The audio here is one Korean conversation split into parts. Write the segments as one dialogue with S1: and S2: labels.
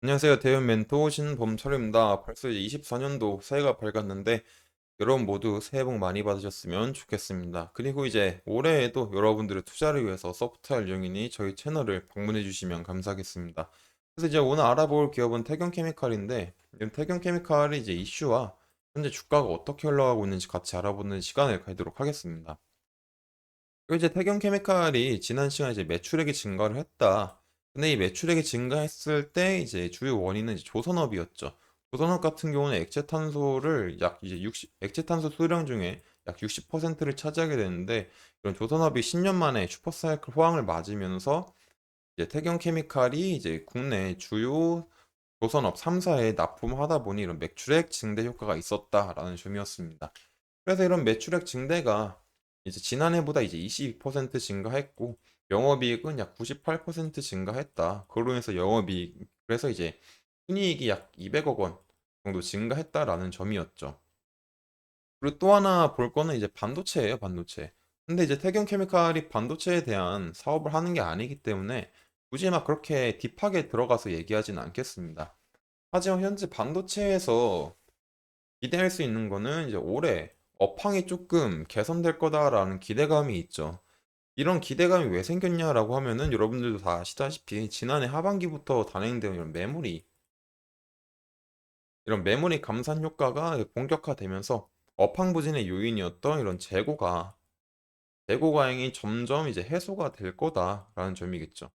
S1: 안녕하세요. 대형 멘토 신범철입니다. 벌써 이제 24년도 새해가 밝았는데 여러분 모두 새해 복 많이 받으셨으면 좋겠습니다. 그리고 이제 올해에도 여러분들의 투자를 위해서 서포트할 용인이 저희 채널을 방문해 주시면 감사하겠습니다. 그래서 이제 오늘 알아볼 기업은 태경케미칼인데 태경케미칼의 이제 이슈와 현재 주가가 어떻게 흘러가고 있는지 같이 알아보는 시간을 가지도록 하겠습니다. 그리고 이제 태경케미칼이 지난 시간에 이제 매출액이 증가를 했다. 근데 이 매출액이 증가했을 때 이제 주요 원인은 이제 조선업이었죠. 조선업 같은 경우는 액체탄소를 약 이제 60, 액체탄소 수량 중에 약 60%를 차지하게 되는데 이런 조선업이 10년 만에 슈퍼사이클 호황을 맞으면서 이제 태경케미칼이 이제 국내 주요 조선업 3사에 납품하다 보니 이런 매출액 증대 효과가 있었다라는 점이었습니다. 그래서 이런 매출액 증대가 이제 지난해보다 이제 22% 증가했고 영업이익은 약 98% 증가했다. 그로 인해서 영업이익 그래서 이제 순이익이 약 200억 원 정도 증가했다라는 점이었죠. 그리고 또 하나 볼 거는 이제 반도체예요, 반도체. 근데 이제 태경케미칼이 반도체에 대한 사업을 하는 게 아니기 때문에 굳이 막 그렇게 딥하게 들어가서 얘기하진 않겠습니다. 하지만 현재 반도체에서 기대할 수 있는 거는 이제 올해 업황이 조금 개선될 거다라는 기대감이 있죠. 이런 기대감이 왜 생겼냐라고 하면은 여러분들도 다 아시다시피 지난해 하반기부터 단행된 이런 메모리 감산 효과가 본격화되면서 업황 부진의 요인이었던 이런 재고 과잉이 점점 이제 해소가 될 거다라는 점이겠죠.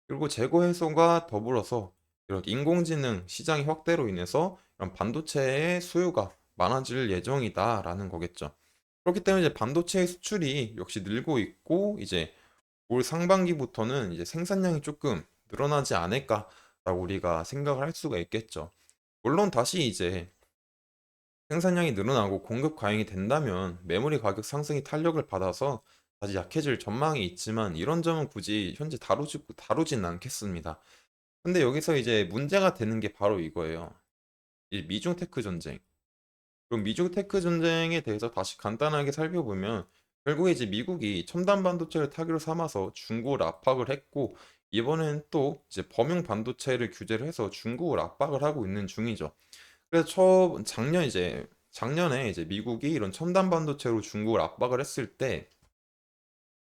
S1: 그리고 재고 해소가 더불어서 이런 인공지능 시장의 확대로 인해서 이런 반도체의 수요가 많아질 예정이다라는 거겠죠. 그렇기 때문에 이제 반도체 수출이 역시 늘고 있고 이제 올 상반기부터는 이제 생산량이 조금 늘어나지 않을까라고 우리가 생각을 할 수가 있겠죠. 물론 다시 이제 생산량이 늘어나고 공급 과잉이 된다면 메모리 가격 상승이 탄력을 받아서 다시 약해질 전망이 있지만 이런 점은 굳이 현재 다루진 않겠습니다. 근데 여기서 이제 문제가 되는 게 바로 이거예요. 이 미중 테크 전쟁. 그럼 미중 테크 전쟁에 대해서 다시 간단하게 살펴보면 결국에 이제 미국이 첨단 반도체를 타깃으로 삼아서 중국을 압박을 했고 이번엔 또 이제 범용 반도체를 규제를 해서 중국을 압박을 하고 있는 중이죠. 그래서 작년에 이제 미국이 이런 첨단 반도체로 중국을 압박을 했을 때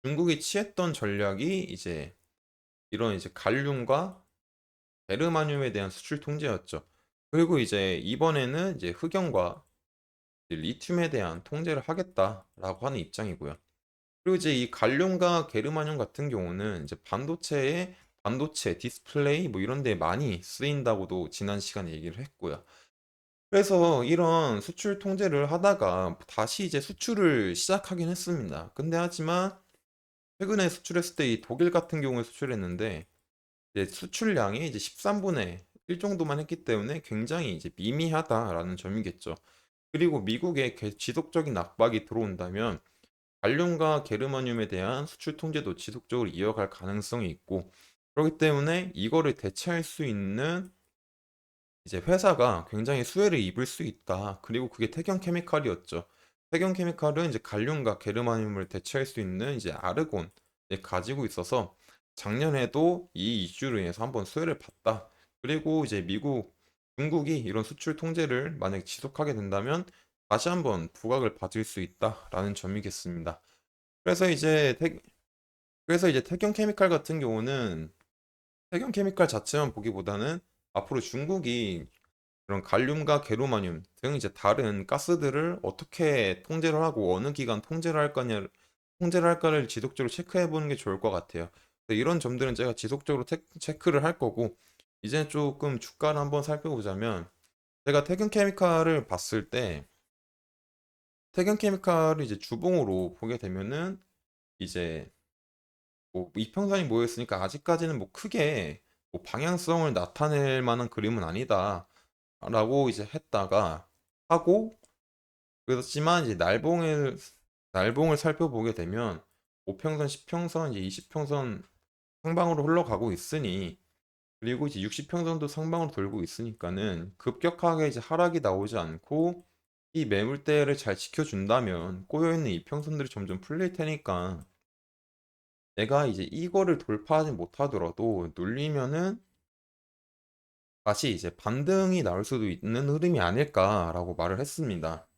S1: 중국이 취했던 전략이 이제 이런 이제 갈륨과 베르마늄에 대한 수출 통제였죠. 그리고 이제 이번에는 이제 흑연과 이제 리튬에 대한 통제를 하겠다라고 하는 입장이고요. 그리고 이제 이 갈륨과 게르마늄 같은 경우는 이제 반도체, 디스플레이 뭐 이런 데 많이 쓰인다고도 지난 시간에 얘기를 했고요. 그래서 이런 수출 통제를 하다가 다시 이제 수출을 시작하긴 했습니다. 근데 하지만 최근에 수출했을 때 이 독일 같은 경우에 수출했는데 이제 수출량이 이제 13분의 1 정도만 했기 때문에 굉장히 이제 미미하다라는 점이겠죠. 그리고 미국의 지속적인 압박이 들어온다면 갈륨과 게르마늄에 대한 수출 통제도 지속적으로 이어갈 가능성이 있고 그렇기 때문에 이거를 대체할 수 있는 이제 회사가 굉장히 수혜를 입을 수 있다. 그리고 그게 태경 케미칼이었죠. 태경 케미칼은 이제 갈륨과 게르마늄을 대체할 수 있는 이제 아르곤을 가지고 있어서 작년에도 이 이슈로 인해서 한번 수혜를 봤다. 그리고 이제 중국이 이런 수출 통제를 만약에 지속하게 된다면 다시 한번 부각을 받을 수 있다라는 점이겠습니다. 그래서 이제 태경 케미칼 같은 경우는 태경 케미칼 자체만 보기보다는 앞으로 중국이 그런 갈륨과 게르마늄 등 이제 다른 가스들을 어떻게 통제를 하고 어느 기간 통제를 할까를 지속적으로 체크해 보는 게 좋을 것 같아요. 그래서 이런 점들은 제가 지속적으로 체크를 할 거고 이제 조금 주가를 한번 살펴보자면 제가 태균케미칼을 봤을 때 태균케미칼을 이제 주봉으로 보게 되면은 이제 뭐 이평선이 모였으니까 아직까지는 뭐 크게 뭐 방향성을 나타낼 만한 그림은 아니다라고 이제 했다가 하고 그렇지만 이제 날봉을 살펴보게 되면 5평선, 10평선, 이제 20평선 상방으로 흘러가고 있으니 그리고 이제 60평선도 상방으로 돌고 있으니까는 급격하게 이제 하락이 나오지 않고 이 매물대를 잘 지켜준다면 꼬여있는 이평선들이 점점 풀릴 테니까 내가 이제 이거를 돌파하지 못하더라도 눌리면은 다시 이제 반등이 나올 수도 있는 흐름이 아닐까라고 말을 했습니다.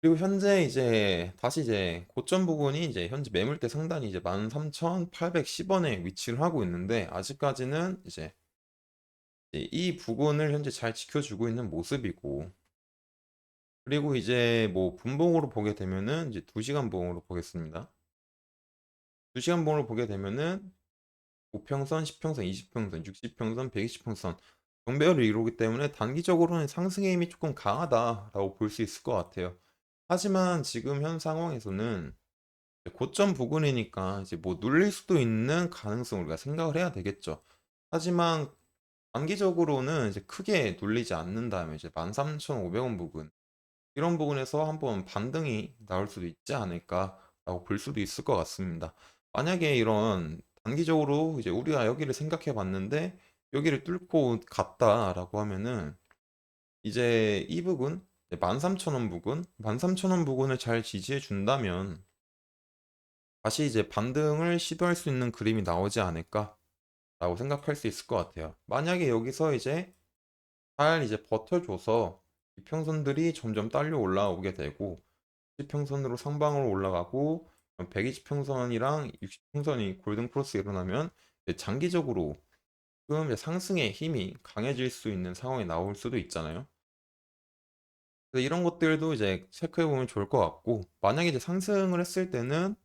S1: 그리고 현재 이제 다시 이제 고점 부분이 이제 현재 매물대 상단이 이제 13,810원에 위치를 하고 있는데 아직까지는 이제 이 부분을 현재 잘 지켜주고 있는 모습이고, 그리고 이제 뭐 분봉으로 보게 되면은 이제 2시간 봉으로 보겠습니다. 2시간 봉으로 보게 되면은 5평선, 10평선, 20평선, 60평선, 120평선 정배열을 이루기 때문에 단기적으로는 상승의 힘이 조금 강하다라고 볼 수 있을 것 같아요. 하지만 지금 현 상황에서는 고점 부근이니까 이제 뭐 눌릴 수도 있는 가능성을 우리가 생각을 해야 되겠죠. 하지만 단기적으로는 이제 크게 눌리지 않는다면 이제 13,500원 부근, 이런 부분에서 한번 반등이 나올 수도 있지 않을까라고 볼 수도 있을 것 같습니다. 만약에 이런 단기적으로 이제 우리가 여기를 생각해 봤는데 여기를 뚫고 갔다라고 하면은 이제 이 부분 13,000원 부근, 13,000원 부근을 잘 지지해 준다면 다시 이제 반등을 시도할 수 있는 그림이 나오지 않을까라고 생각할 수 있을 것 같아요. 만약에 여기서 이제 잘 이제 버텨줘서 이평선들이 점점 딸려 올라오게 되고 10평선으로 상방으로 올라가고 120평선이랑 60평선이 골든 크로스 일어나면 이제 장기적으로 조금 이제 상승의 힘이 강해질 수 있는 상황이 나올 수도 있잖아요. 그래서 이런 것들도 이제 체크해 보면 좋을 것 같고, 만약에 이제 상승을 했을 때는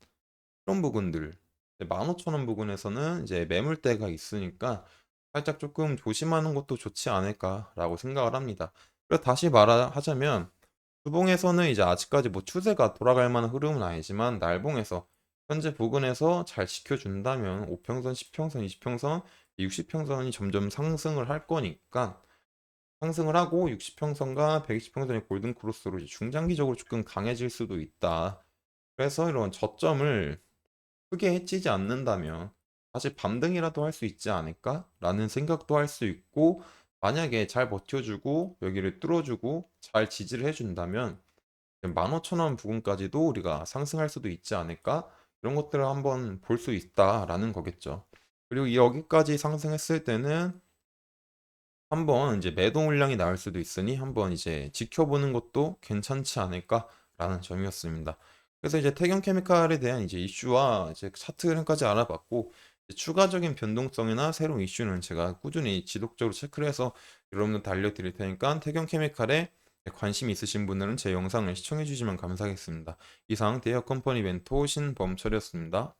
S1: 이런 부분들 15,000원 부근에서는 이제 매물대가 있으니까 살짝 조금 조심하는 것도 좋지 않을까라고 생각을 합니다. 그래서 다시 말하자면 주봉에서는 이제 아직까지 뭐 추세가 돌아갈 만한 흐름은 아니지만 날봉에서 현재 부근에서 잘 지켜준다면 5평선, 10평선, 20평선, 60평선이 점점 상승을 할 거니까 상승을 하고 60평선과 120평선의 골든 크로스로 이제 중장기적으로 조금 강해질 수도 있다. 그래서 이런 저점을 크게 해치지 않는다면 사실 반등이라도 할 수 있지 않을까라는 생각도 할 수 있고, 만약에 잘 버텨주고 여기를 뚫어주고 잘 지지를 해준다면 15,000원 부근까지도 우리가 상승할 수도 있지 않을까, 이런 것들을 한번 볼 수 있다라는 거겠죠. 그리고 여기까지 상승했을 때는 한번 이제 매도 물량이 나올 수도 있으니 한번 이제 지켜보는 것도 괜찮지 않을까라는 점이었습니다. 그래서 이제 태경 케미칼에 대한 이제 이슈와 이제 차트 흐름까지 알아봤고, 이제 추가적인 변동성이나 새로운 이슈는 제가 꾸준히 지속적으로 체크를 해서 여러분들 알려드릴 테니까 태경 케미칼에 관심 있으신 분들은 제 영상을 시청해 주시면 감사하겠습니다. 이상 대여 컴퍼니 멘토 신범철이었습니다.